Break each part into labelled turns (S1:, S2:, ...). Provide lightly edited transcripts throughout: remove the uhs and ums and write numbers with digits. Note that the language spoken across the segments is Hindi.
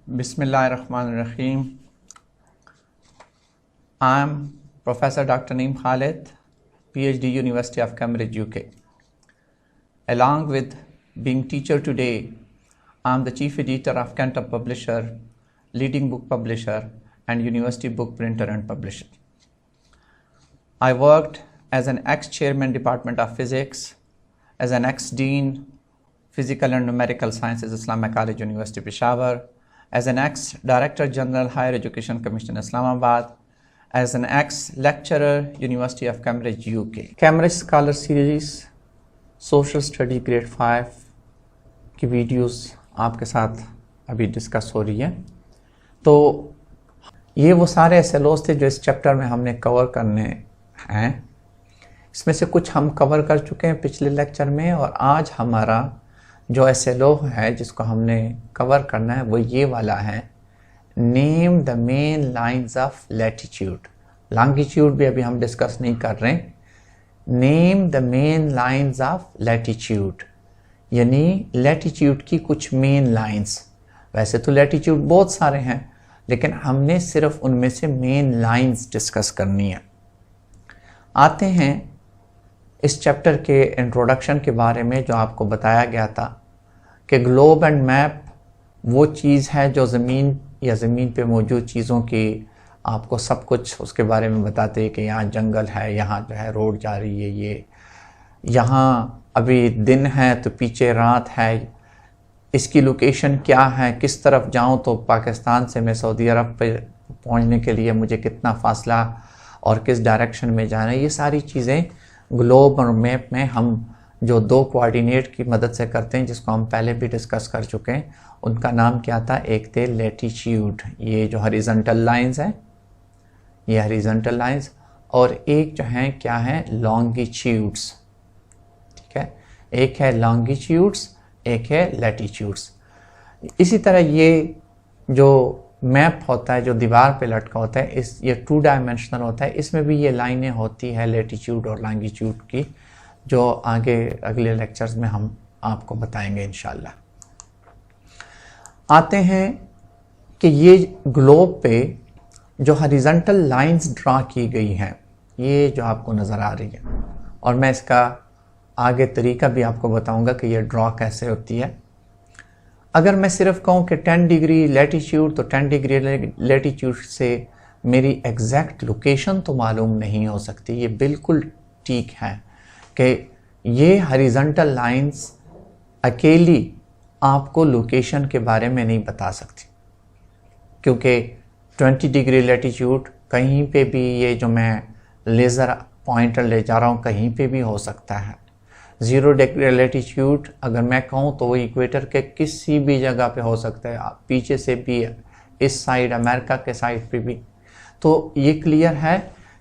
S1: Bismillahirrahmanirrahim. I am Professor Dr. Naeem Khalid, PhD, University of Cambridge, UK. Along with being teacher today, I am the Chief Editor of Cantor Publisher, leading book publisher, and university book printer and publisher. I worked as an ex-chairman Department of Physics, as an ex-dean Physical and Numerical Sciences, Islamic College, University Peshawar, as an ex-Director General Higher Education Commission, Islamabad, as an ex-lecturer, University of Cambridge, UK. Cambridge Scholar Series, Social Study Grade 5 की वीडियोस आपके साथ अभी डिस्कस हो रही है। तो ये वो सारे एसएलओस थे जो इस चैप्टर में हमने कवर करने हैं। इसमें से कुछ हम कवर कर चुके हैं पिछले लेक्चर में, और आज हमारा जो एसएलओ है जिसको हमने कवर करना है वो ये वाला है, name the main lines of latitude. Longitude भी अभी हम डिस्कस नहीं कर रहे हैं। Name the main lines of latitude, यानी लैटिट्यूड की कुछ मेन लाइंस। वैसे तो लैटिट्यूड बहुत सारे हैं, लेकिन हमने सिर्फ उनमें से मेन लाइंस डिस्कस करनी है। आते हैं इस चैप्टर के इंट्रोडक्शन के बारे में, जो आपको बताया गया था कि ग्लोब एंड मैप वो चीज़ है जो ज़मीन या ज़मीन पे मौजूद चीज़ों की आपको सब कुछ उसके बारे में बताते हैं कि यहाँ जंगल है, यहाँ जो है रोड जा रही है, ये यहाँ अभी दिन है तो पीछे रात है, इसकी लोकेशन क्या है, किस तरफ जाऊँ तो पाकिस्तान से मैं सऊदी अरब पे पहुँचने के लिए मुझे कितना फासला और किस डायरेक्शन में जाना है। ये सारी चीज़ें ग्लोब और मैप में हम जो दो कोऑर्डिनेट की मदद से करते हैं, जिसको हम पहले भी डिस्कस कर चुके हैं। उनका नाम क्या था? एक थे लैटिट्यूड, ये जो हॉरिजॉन्टल लाइंस है, ये हॉरिजॉन्टल लाइंस, और एक जो है क्या है? लॉन्गिट्यूड्स। ठीक है, एक है लॉन्गिट्यूड्स, एक है लैटिट्यूड्स। इसी तरह ये जो मैप होता है जो दीवार पे लटका होता है, ये 2 डायमेंशनल होता है। इसमें भी ये लाइनें होती है लैटिट्यूड और लॉन्गिट्यूड की, जो आगे अगले लेक्चर्स में हम आपको बताएंगे इंशाल्लाह। आते हैं कि ये ग्लोब पे जो हॉरिजॉन्टल लाइंस ड्रा की गई हैं, ये जो आपको नज़र आ रही है, और मैं इसका आगे तरीका भी आपको बताऊंगा कि ये ड्रा कैसे होती है। अगर मैं सिर्फ कहूँ कि 10 डिग्री लैटिट्यूड, तो 10 डिग्री लैटिट्यूड से मेरी एग्जैक्ट लोकेशन तो मालूम नहीं हो सकती। ये बिल्कुल ठीक है कि ये हॉरिजॉन्टल लाइंस अकेली आपको लोकेशन के बारे में नहीं बता सकती, क्योंकि 20 डिग्री लैटिट्यूड कहीं पे भी, ये जो मैं लेज़र पॉइंटर ले जा रहा हूँ, कहीं पे भी हो सकता है। 0 डिग्री लैटिट्यूड अगर मैं कहूँ तो वो इक्वेटर के किसी भी जगह पे हो सकता है, पीछे से भी, इस साइड अमेरिका के साइड पे भी। तो ये क्लियर है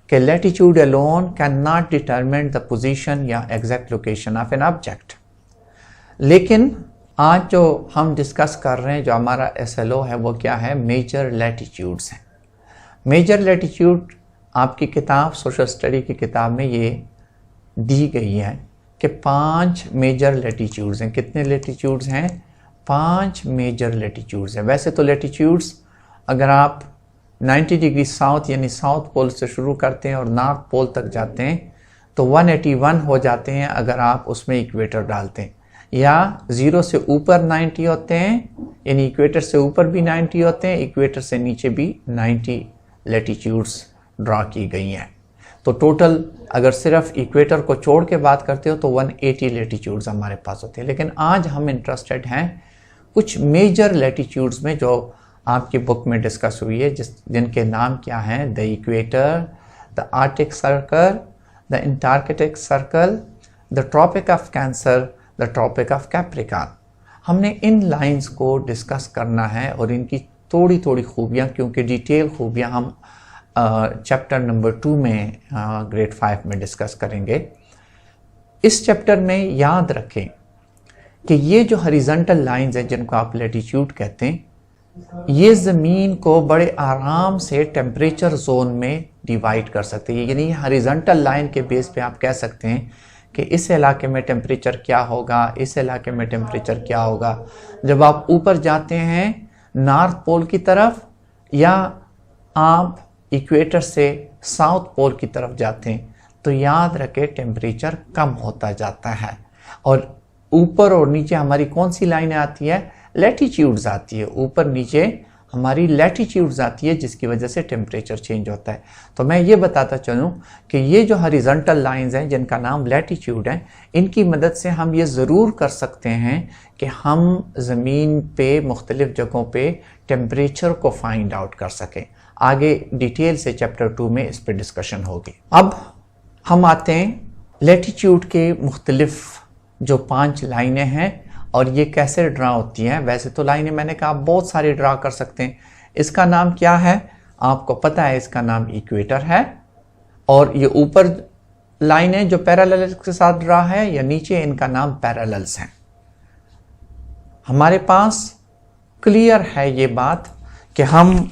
S1: कि latitude alone can not determine the position या exact location of an object. लेकिन आज जो हम डिस्कस कर रहे हैं, जो हमारा एसएलओ है, वो क्या है? मेजर लैटिट्यूड्स हैं। मेजर लैटिट्यूड आपकी किताब, सोशल स्टडी की किताब में ये दी गई है कि 5 मेजर लैटिट्यूड्स हैं। कितने लैटिट्यूड्स हैं? 5 मेजर लैटिट्यूड्स हैं। वैसे तो लैटिट्यूड्स अगर आप 90 डिग्री साउथ यानी साउथ पोल से शुरू करते हैं और नॉर्थ पोल तक जाते हैं तो 181 हो जाते हैं अगर आप उसमें इक्वेटर डालते हैं, या 0 से ऊपर 90 होते हैं, यानी इक्वेटर से ऊपर भी 90 होते हैं, इक्वेटर से नीचे भी 90 लैटिट्यूड्स ड्रा की गई हैं। तो टोटल अगर सिर्फ इक्वेटर को छोड़ के बात करते हो तो 180 लैटिट्यूड्स हमारे पास होते हैं। लेकिन आज हम इंटरेस्टेड हैं कुछ मेजर लैटिट्यूड्स में जो आपकी बुक में डिस्कस हुई है, जिनके नाम क्या हैं? The equator, the Arctic Circle, the Antarctic Circle, the Tropic of Cancer, the Tropic of Capricorn. हमने इन लाइंस को डिस्कस करना है और इनकी थोड़ी थोड़ी खूबियाँ, क्योंकि डिटेल खूबियाँ हम चैप्टर नंबर 2 में ग्रेड 5 में डिस्कस करेंगे। इस चैप्टर में याद रखें कि ये जो हॉरिजॉन्टल लाइंस हैं, जिनको आप लैटिट्यूड कहते हैं, ये ज़मीन को बड़े आराम से टेम्परेचर जोन में डिवाइड कर सकते हैं। यानी हॉरिजॉन्टल लाइन के बेस पे आप कह सकते हैं कि इस इलाके में टेम्परेचर क्या होगा, इस इलाके में टेम्परेचर क्या होगा। जब आप ऊपर जाते हैं नॉर्थ पोल की तरफ या आप इक्वेटर से साउथ पोल की तरफ जाते हैं तो याद रखें टेम्परेचर कम होता जाता है। और ऊपर और नीचे हमारी कौन सी लाइनें आती है? लैटिट्यूड्स आती है, ऊपर नीचे हमारी लैटिट्यूड्स आती है, जिसकी वजह से टेम्परेचर चेंज होता है। तो मैं ये बताता चलूँ कि ये जो हॉरिजॉन्टल लाइंस हैं जिनका नाम लैटिट्यूड है, इनकी मदद से हम ये ज़रूर कर सकते हैं कि हम ज़मीन पे मुख्तलिफ़ जगहों पे टेम्परेचर को फाइंड आउट कर सकें। आगे डिटेल से चैप्टर 2 में इस पर डिस्कशन होगी। अब हम आते हैं लैटिट्यूड के मुख्तलिफ जो 5 लाइनें हैं और ये कैसे ड्रा होती हैं। वैसे तो लाइनें मैंने कहा बहुत सारी ड्रा कर सकते हैं। इसका नाम क्या है आपको पता है? इसका नाम इक्वेटर है। और ये ऊपर लाइनें जो पैरेलल्स के साथ ड्रा है या नीचे, इनका नाम पैरेलल्स हैं। हमारे पास क्लियर है ये बात कि हम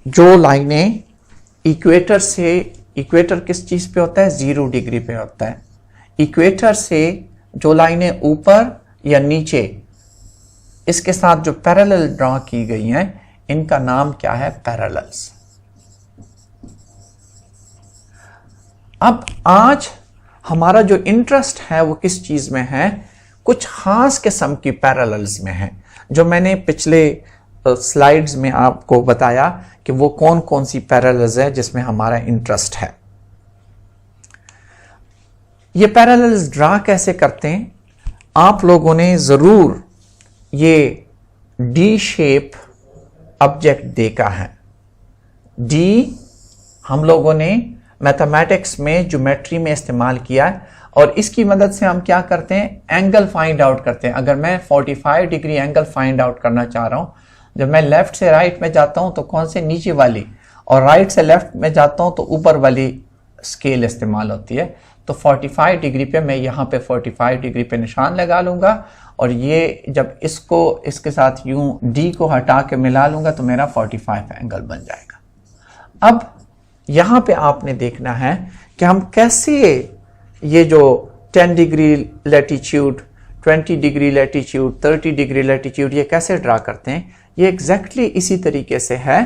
S1: जो लाइनें इक्वेटर से, इक्वेटर किस चीज़ पे होता है? 0 डिग्री पे होता है। इक्वेटर से जो लाइनें ऊपर या नीचे इसके साथ जो पैरेलल ड्रा की गई हैं, इनका नाम क्या है? पैरेलल्स। अब आज हमारा जो इंटरेस्ट है वो किस चीज में है? कुछ खास किस्म की पैरेलल्स में है, जो मैंने पिछले स्लाइड्स में आपको बताया कि वो कौन कौन सी पैरेलल्स है जिसमें हमारा इंटरेस्ट है। ये पैरेलल्स ड्रा कैसे करते हैं? आप लोगों ने जरूर ये डी शेप ऑब्जेक्ट देखा है। डी हम लोगों ने मैथमेटिक्स में, ज्योमेट्री में इस्तेमाल किया है और इसकी मदद से हम क्या करते हैं? एंगल फाइंड आउट करते हैं। अगर मैं 45 डिग्री एंगल फाइंड आउट करना चाह रहा हूं, जब मैं लेफ्ट से राइट में जाता हूं तो कौन से? नीचे वाली, और राइट से लेफ्ट में जाता हूं तो ऊपर वाली स्केल इस्तेमाल होती है। तो 45 डिग्री पे मैं यहाँ पे 45 डिग्री पे निशान लगा लूंगा और ये जब इसको इसके साथ यूं डी को हटा के मिला लूंगा तो मेरा 45 एंगल बन जाएगा। अब यहाँ पे आपने देखना है कि हम कैसे ये जो 10 degree latitude, 20 degree latitude, 30 degree latitude ये कैसे ड्रा करते हैं। ये एग्जैक्टली इसी तरीके से है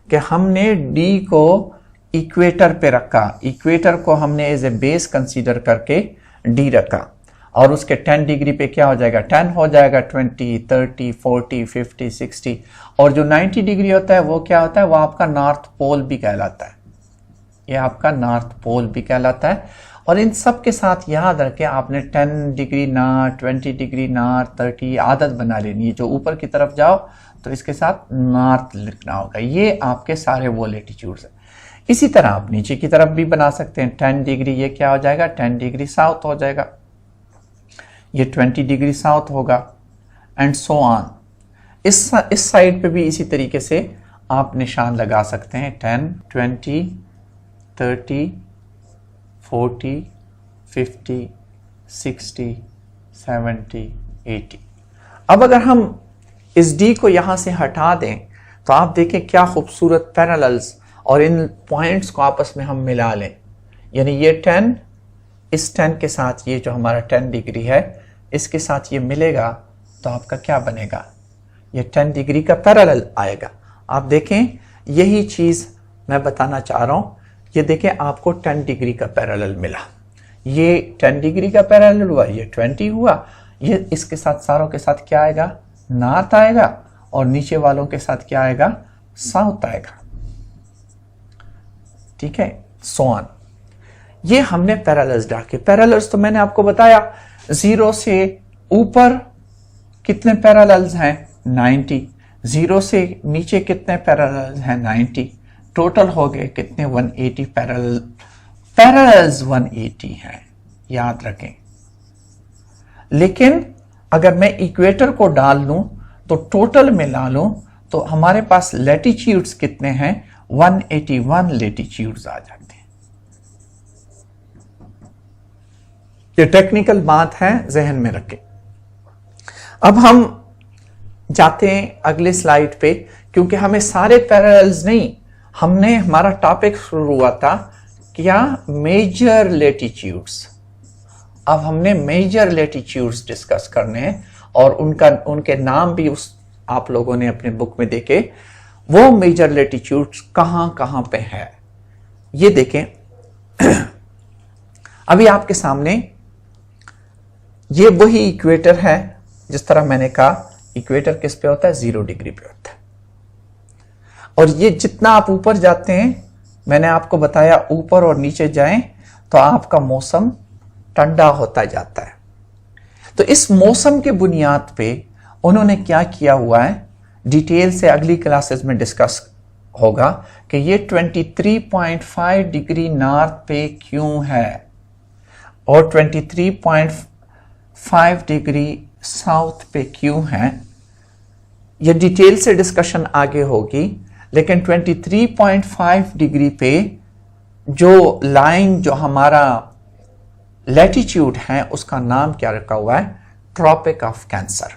S1: कि हमने डी को इक्वेटर पे रखा, इक्वेटर को हमने एज ए बेस कंसीडर करके डी रखा और उसके 10 डिग्री पे क्या हो जाएगा? 10 हो जाएगा, 20, 30, 40, 50, 60। और जो 90 डिग्री होता है वो क्या होता है? वो आपका नॉर्थ पोल भी कहलाता है। ये आपका नॉर्थ पोल भी कहलाता है। और इन सब के साथ याद रखें आपने 10 डिग्री नॉर्थ, 20 डिग्री नॉर्थ, 30 आदत बना लेनी है। जो ऊपर की तरफ जाओ तो इसके साथ नॉर्थ लिखना होगा। ये आपके सारे वो लैटिट्यूड्स हैं। इसी तरह आप नीचे की तरफ भी बना सकते हैं। 10 डिग्री ये क्या हो जाएगा? 10 डिग्री साउथ हो जाएगा। ये 20 डिग्री साउथ होगा एंड सो ऑन। इस साइड पे भी इसी तरीके से आप निशान लगा सकते हैं। 10, 20, 30, 40, 50, 60, 70, 80। अब अगर हम इस डी को यहां से हटा दें तो आप देखें क्या खूबसूरत पैरेलल्स, और इन पॉइंट्स को आपस में हम मिला लें। यानी ये 10 इस 10 के साथ, ये जो हमारा 10 डिग्री है इसके साथ ये मिलेगा तो आपका क्या बनेगा? ये 10 डिग्री का पैरेलल आएगा। आप देखें यही चीज मैं बताना चाह रहा हूं। ये देखें आपको 10 डिग्री का पैरेलल मिला। ये 10 डिग्री का पैरेलल हुआ, ये 20 हुआ। ये इसके साथ सारों के साथ क्या आएगा? नॉर्थ आएगा और नीचे वालों के साथ क्या आएगा? साउथ आएगा। ठीक है, सो ऑन। ये हमने पैरेलल्स ड्रा किए। पैरेलल्स तो मैंने आपको बताया 0 से ऊपर कितने पैरेलल्स हैं? 90। 0 से नीचे कितने पैरेलल्स हैं? 90। टोटल हो गए कितने? 180 पैरेलल्स 180 हैं, याद रखें। लेकिन अगर मैं इक्वेटर को डाल लूं तो टोटल मिला लूं तो हमारे पास लैटिट्यूड्स कितने हैं? 181 लैटिट्यूड्स आ जाते हैं। ये टेक्निकल बात है, जहन में रखें। अब हम जाते हैं अगले स्लाइड पे, क्योंकि हमें सारे पैरेलल्स नहीं, हमने हमारा टॉपिक शुरू हुआ था क्या? Major latitudes. अब हमने मेजर लैटिट्यूड्स डिस्कस करने हैं और उनके नाम भी उस आप लोगों ने अपने बुक में देखे, वो मेजर लैटिट्यूड्स कहां कहां पे है ये देखें। अभी आपके सामने ये वही इक्वेटर है, जिस तरह मैंने कहा इक्वेटर किस पे होता है, 0 डिग्री पे होता है। और ये जितना आप ऊपर जाते हैं, मैंने आपको बताया ऊपर और नीचे जाएं तो आपका मौसम ठंडा होता जाता है। तो इस मौसम के बुनियाद पे उन्होंने क्या किया हुआ है, डिटेल से अगली क्लासेस में डिस्कस होगा कि ये 23.5 डिग्री नॉर्थ पे क्यों है और 23.5 डिग्री साउथ पे क्यों है। ये डिटेल से डिस्कशन आगे होगी, लेकिन 23.5 डिग्री पे जो लाइन, जो हमारा लैटिट्यूड है, उसका नाम क्या रखा हुआ है, ट्रॉपिक ऑफ कैंसर।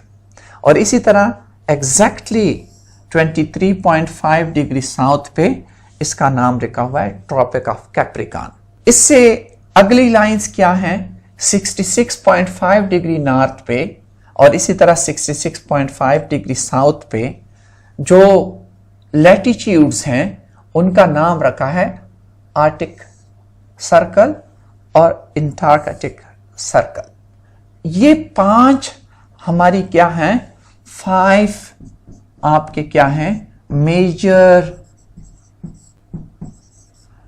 S1: और इसी तरह एग्जैक्टली 23.5 डिग्री साउथ पे इसका नाम रखा हुआ है ट्रॉपिक ऑफ कैप्रिकॉर्न। इससे अगली लाइंस क्या हैं, 66.5 डिग्री नॉर्थ पे और इसी तरह 66.5 डिग्री साउथ पे जो लैटिट्यूड्स हैं उनका नाम रखा है आर्टिक सर्कल और अंटार्कटिक सर्कल। ये 5 हमारी क्या हैं, 5 आपके क्या हैं, मेजर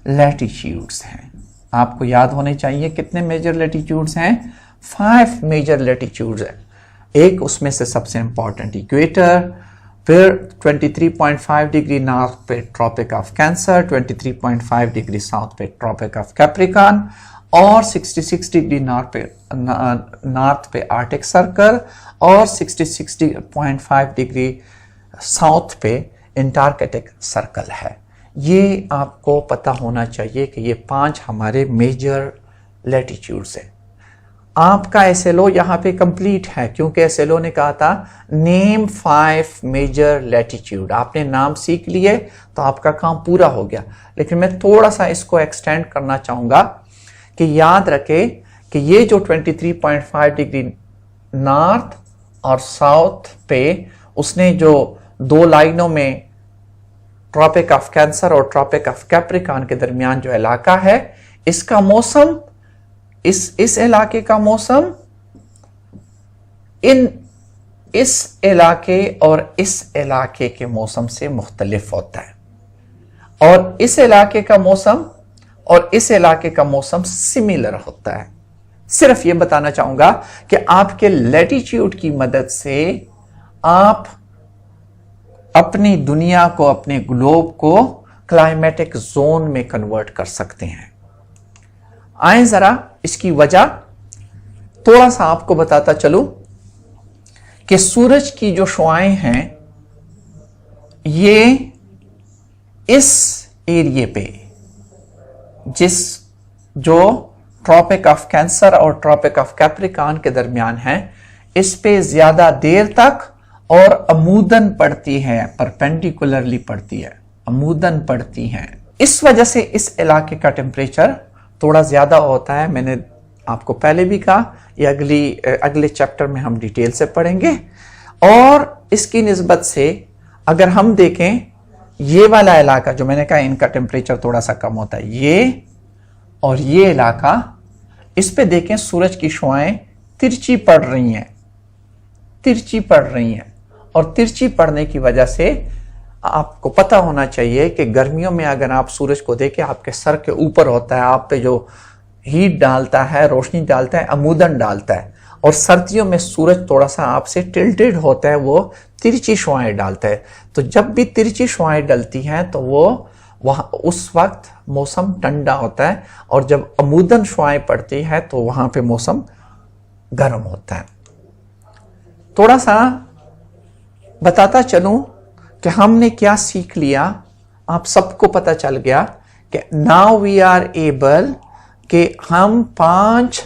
S1: लैटिट्यूड्स हैं। आपको याद होने चाहिए कितने मेजर लैटिट्यूड्स हैं, 5 मेजर लैटिट्यूड्स हैं। एक उसमें से सबसे इंपॉर्टेंट इक्वेटर, फिर 23.5 डिग्री नॉर्थ पे Tropic of Cancer, 23.5 degree south पे ट्रॉपिक ऑफ कैप्रिकॉर्न और 66 डिग्री नॉर्थ पे आर्टिक सर्कल और 66.5 डिग्री साउथ पे अंटार्कटिक सर्कल है। ये आपको पता होना चाहिए कि ये 5 हमारे मेजर लैटिट्यूड्स हैं। आपका एसएलओ यहाँ पे कंप्लीट है, क्योंकि एसएलओ ने कहा था नेम 5 मेजर लैटिट्यूड। आपने नाम सीख लिए तो आपका काम पूरा हो गया, लेकिन मैं थोड़ा सा इसको एक्सटेंड करना चाहूँगा कि याद रखें कि ये जो 23.5 डिग्री नॉर्थ और साउथ पे उसने जो 2 लाइनों में ट्रॉपिक ऑफ कैंसर और ट्रॉपिक ऑफ कैप्रिकॉर्न के दरमियान जो इलाका है, इसका मौसम, इस इलाके का मौसम इस इलाके और इस इलाके के मौसम से मुख्तलिफ होता है, और इस इलाके का मौसम और इस इलाके का मौसम सिमिलर होता है। सिर्फ ये बताना चाहूंगा कि आपके लैटिट्यूड की मदद से आप अपनी दुनिया को, अपने ग्लोब को क्लाइमेटिक जोन में कन्वर्ट कर सकते हैं। आए जरा इसकी वजह थोड़ा सा आपको बताता चलूं कि सूरज की जो शुआएं हैं ये इस एरिए पे, जिस जो ट्रॉपिक ऑफ कैंसर और ट्रॉपिक ऑफ कैप्रिकॉर्न के दरमियान है, इस पे ज्यादा देर तक और अमूदन पड़ती है, परपेंडिकुलरली पड़ती है, अमूदन पड़ती हैं। इस वजह से इस इलाके का टेम्परेचर थोड़ा ज्यादा होता है। मैंने आपको पहले भी कहा, ये अगले चैप्टर में हम डिटेल से पढ़ेंगे। और इसकी निस्बत से अगर हम देखें ये वाला इलाका जो मैंने कहा इनका टेम्परेचर थोड़ा सा कम होता है, ये और ये इलाका, इस पे देखें सूरज की शुआएं तिरछी पड़ रही हैं, तिरछी पड़ रही हैं। और तिरछी पड़ने की वजह से आपको पता होना चाहिए कि गर्मियों में अगर आप सूरज को देखें, आपके सर के ऊपर होता है, आप पे जो हीट डालता है, रोशनी डालता है, अमूदन डालता है। और सर्दियों में सूरज थोड़ा सा आपसे टिल्टेड होता है, वो तिरछी शुआएं डालता है। तो जब भी तिरछी शुआएं डलती हैं तो वो वहां उस वक्त मौसम ठंडा होता है, और जब अमूदन शुआएं पड़ती है तो वहां पे मौसम गर्म होता है। थोड़ा सा बताता चलूं कि हमने क्या सीख लिया, आप सबको पता चल गया कि नाउ वी आर एबल कि हम पांच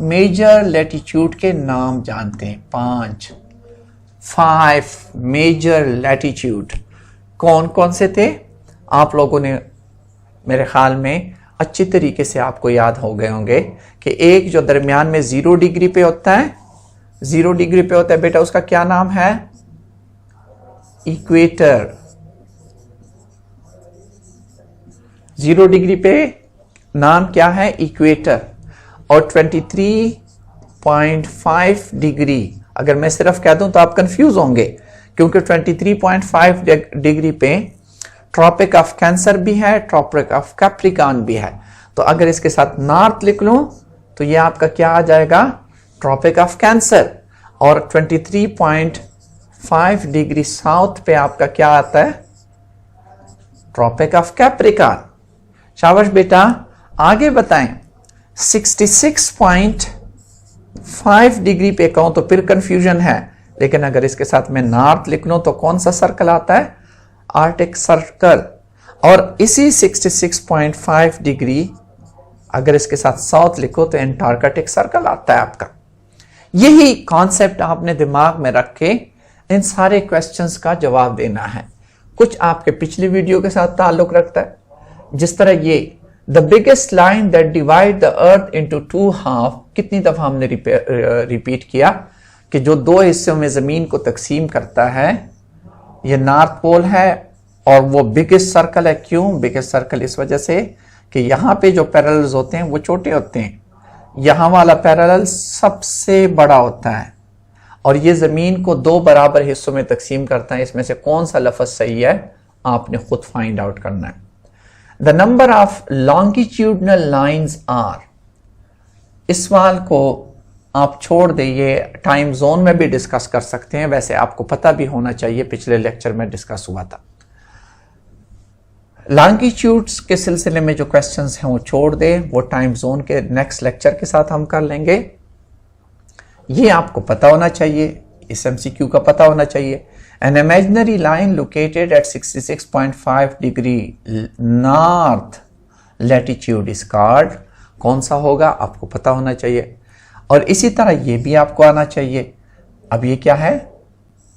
S1: मेजर लैटिट्यूड के नाम जानते हैं। 5 मेजर लैटिट्यूड कौन कौन से थे, आप लोगों ने मेरे ख्याल में अच्छी तरीके से आपको याद हो गए होंगे कि एक जो दरमियान में 0 डिग्री पे होता है, 0 डिग्री पे होता है बेटा, उसका क्या नाम है? इक्वेटर। 0 डिग्री पे नाम क्या है? इक्वेटर। और 23.5 डिग्री अगर मैं सिर्फ कह दूं तो आप कंफ्यूज होंगे, क्योंकि 23.5 डिग्री पे ट्रॉपिक ऑफ कैंसर भी है, ट्रॉपिक ऑफ कैप्रिकॉर्न भी है। तो अगर इसके साथ नॉर्थ लिख लूं तो ये आपका क्या आ जाएगा? Tropic of Cancer. और 23.5 डिग्री साउथ पे आपका क्या आता है? Tropic of Capricorn. शाबाश बेटा, आगे बताएं। 66.5 डिग्री पे कहूं तो फिर कंफ्यूजन है, लेकिन अगर इसके साथ मैं नॉर्थ लिख लूं तो कौन सा सर्कल आता है? Arctic circle. और इसी 66.5 डिग्री अगर इसके साथ साउथ लिखो तो एंटार्कटिक सर्कल आता है आपका। यही कॉन्सेप्ट आपने दिमाग में रख के इन सारे क्वेश्चंस का जवाब देना है। कुछ आपके पिछली वीडियो के साथ ताल्लुक रखता है, जिस तरह ये the biggest line that divide the earth into 2 half, कितनी दफा हमने रिपीट किया कि जो 2 हिस्सों में जमीन को तकसीम करता है ये नॉर्थ पोल है, और वो बिगेस्ट सर्कल है। क्यों बिगेस्ट सर्कल? इस वजह से कि यहां पे जो पैरेलल्स होते हैं वो छोटे होते हैं, यहां वाला पैरेलल सबसे बड़ा होता है, और ये जमीन को 2 बराबर हिस्सों में तकसीम करता है। इसमें से कौन सा लफ्ज सही है आपने खुद फाइंड आउट करना है। The number of longitudinal lines are, इस सवाल को आप छोड़ दे, ये टाइम जोन में भी डिस्कस कर सकते हैं, वैसे आपको पता भी होना चाहिए, पिछले लेक्चर में डिस्कस हुआ था। लॉन्गिट्यूड्स के सिलसिले में जो क्वेश्चंस हैं वो छोड़ दे, वो टाइम जोन के नेक्स्ट लेक्चर के साथ हम कर लेंगे। ये आपको पता होना चाहिए, इस MCQ का पता होना चाहिए। An imaginary line located at 66.5 degree north latitude is called, कौन सा होगा आपको पता होना चाहिए। और इसी तरह ये भी आपको आना चाहिए। अब ये क्या है?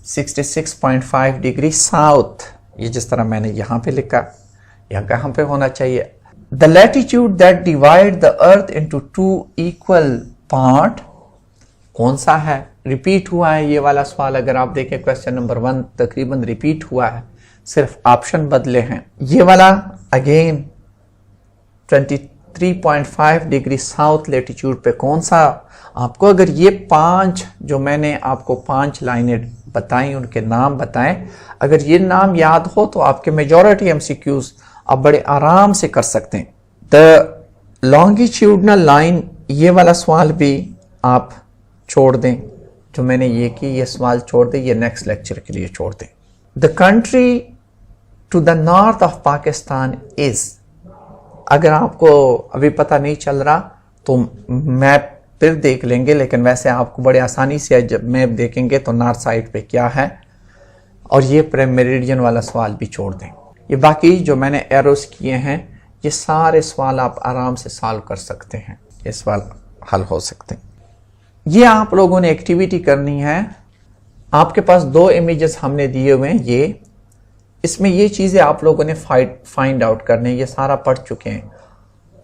S1: 66.5 डिग्री साउथ, ये जिस तरह मैंने यहां पे लिखा, यह कहां पे होना चाहिए? The latitude that divide the earth into 2 equal part, कौन सा है? रिपीट हुआ है ये वाला सवाल, अगर आप देखें क्वेश्चन नंबर 1 तकरीबन रिपीट हुआ है, सिर्फ ऑप्शन बदले हैं। ये वाला अगेन 23.5 डिग्री साउथ लैटिट्यूड पे कौन सा? आपको अगर ये 5 जो मैंने आपको 5 लाइनें बताई उनके नाम बताएं, अगर ये नाम याद हो तो आपके मेजॉरिटी MCQs आप बड़े आराम से कर सकते हैं। द लॉन्गिट्यूडनल लाइन, ये वाला सवाल भी आप छोड़ दें, जो मैंने ये की ये सवाल छोड़ दें, ये नेक्स्ट लेक्चर के लिए छोड़ दें। The country to the north of Pakistan is, अगर आपको अभी पता नहीं चल रहा तो मैप फिर देख लेंगे, लेकिन वैसे आपको बड़े आसानी से जब मैप देखेंगे तो नॉर्थ साइड पे क्या है। और ये प्राइम मेरिडियन वाला सवाल भी छोड़ दें। ये बाकी जो मैंने एरोस किए हैं ये सारे सवाल आप आराम से सॉल्व कर सकते हैं, ये सवाल हल हो सकते हैं। ये आप लोगों ने एक्टिविटी करनी है। आपके पास 2 इमेजेस हमने दिए हुए हैं, ये इसमें ये चीजें आप लोगों ने फाइंड आउट करने, ये सारा पढ़ चुके हैं।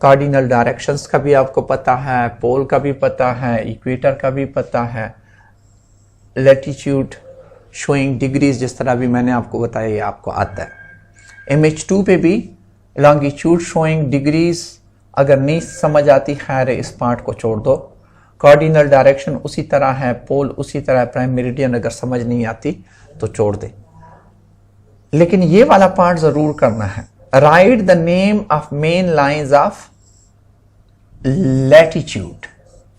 S1: कार्डिनल डायरेक्शंस का भी आपको पता है, पोल का भी पता है, इक्वेटर का भी पता है, लैटिट्यूड शोइंग डिग्रीज जिस तरह भी मैंने आपको बताया ये आपको आता है। MH2 पे भी लॉन्गिट्यूड शोइंग डिग्रीज अगर नहीं समझ आती, खैर इस पार्ट को छोड़ दो। कार्डिनल डायरेक्शन उसी तरह है, पोल उसी तरह, प्राइम मेरिडियन अगर समझ नहीं आती तो छोड़ दे, लेकिन ये वाला पार्ट जरूर करना है। Right the name of main lines of latitude,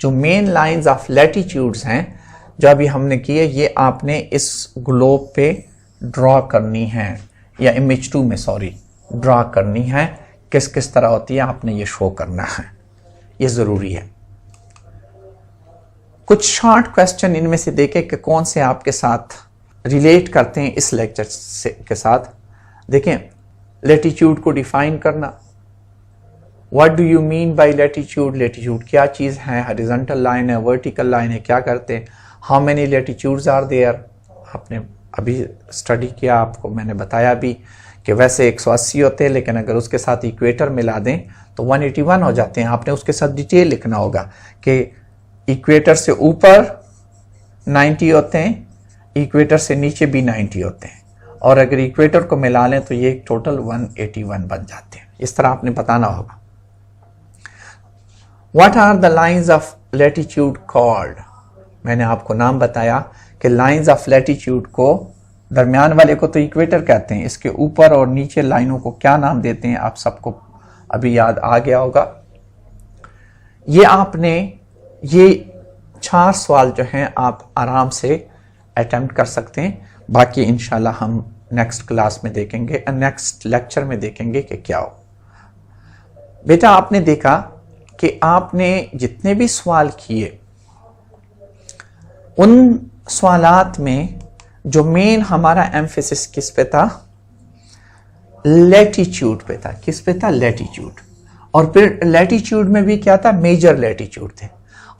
S1: जो मेन लाइंस ऑफ लैटिट्यूड्स हैं जो अभी हमने किए, ये आपने इस ग्लोब पे ड्रॉ करनी है, या MH2 में सॉरी ड्रॉ करनी है। किस किस तरह होती है आपने ये शो करना है, ये जरूरी है। कुछ शॉर्ट क्वेश्चन इनमें से देखें कि कौन से आपके साथ रिलेट करते हैं इस लेक्चर से के साथ। देखें, लैटिट्यूड को डिफाइन करना, what do you mean by latitude, latitude क्या चीज़ है, हॉरिजॉन्टल लाइन है, वर्टिकल लाइन है, क्या करते हैं, how many latitudes are there, आपने अभी स्टडी किया, आपको मैंने बताया भी कि वैसे 180 होते हैं, लेकिन अगर उसके साथ इक्वेटर मिला दें तो 181 हो जाते हैं। आपने उसके साथ डिटेल लिखना होगा कि इक्वेटर से ऊपर 90 होते हैं, इक्वेटर से नीचे भी 90 होते हैं, और अगर इक्वेटर को मिला लें तो ये टोटल 181 बन जाते हैं। इस तरह आपने बताना होगा। What are the lines of latitude called? मैंने आपको नाम बताया कि लाइंस ऑफ लैटिट्यूड को, दरमियान वाले को तो इक्वेटर कहते हैं, इसके ऊपर और नीचे लाइनों को क्या नाम देते हैं आप सबको अभी याद आ गया होगा। ये आपने ये 4 सवाल जो हैं आप आराम से अटेम्प्ट कर सकते हैं। बाकी इंशाल्लाह हम नेक्स्ट क्लास में देखेंगे, नेक्स्ट लेक्चर में देखेंगे कि क्या हो। बेटा आपने देखा कि आपने जितने भी सवाल किए उन सवालात में जो मेन हमारा एम्फेसिस किस पे था, लैटिट्यूड पे था। किस पे था? लैटिट्यूड। और फिर लैटिट्यूड में भी क्या था? मेजर लैटिट्यूड थे।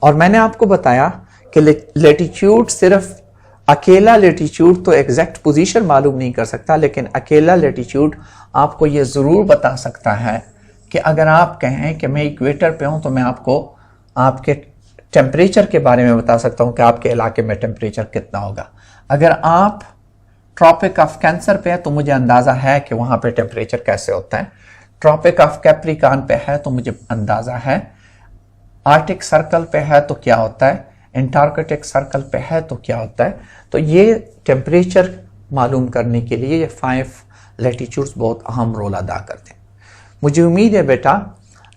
S1: और मैंने आपको बताया कि लैटिट्यूड सिर्फ अकेला लैटिट्यूड तो एग्जैक्ट पोजीशन मालूम नहीं कर सकता, लेकिन अकेला लैटिट्यूड आपको ये ज़रूर बता सकता है कि अगर आप कहें कि मैं इक्वेटर पे हूं तो मैं आपको आपके टेम्परेचर के बारे में बता सकता हूं कि आपके इलाके में टेम्परेचर कितना होगा। अगर आप ट्रॉपिक ऑफ कैंसर पे है तो मुझे अंदाज़ा है कि वहाँ पे टेम्परेचर कैसे होता है। ट्रॉपिक ऑफ कैप्रिकॉर्न पे है तो मुझे अंदाज़ा है। आर्टिक सर्कल पे है तो क्या होता है, एंटार्कटिक सर्कल पे है तो क्या होता है। तो ये टेम्परेचर मालूम करने के लिए ये 5 लैटिट्यूड्स बहुत अहम रोल अदा करते हैं। मुझे उम्मीद है बेटा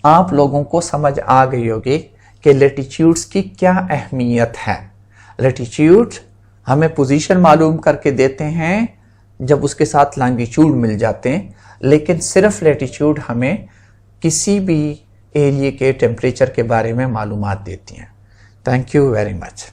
S1: आप लोगों को समझ आ गई होगी कि लैटिट्यूड्स की क्या अहमियत है। लैटिट्यूड हमें पोजीशन मालूम करके देते हैं जब उसके साथ लॉन्गिट्यूड मिल जाते हैं, लेकिन सिर्फ लैटिट्यूड हमें किसी भी एरिया के टेम्परेचर के बारे में मालूमात देती हैं। Thank you very much.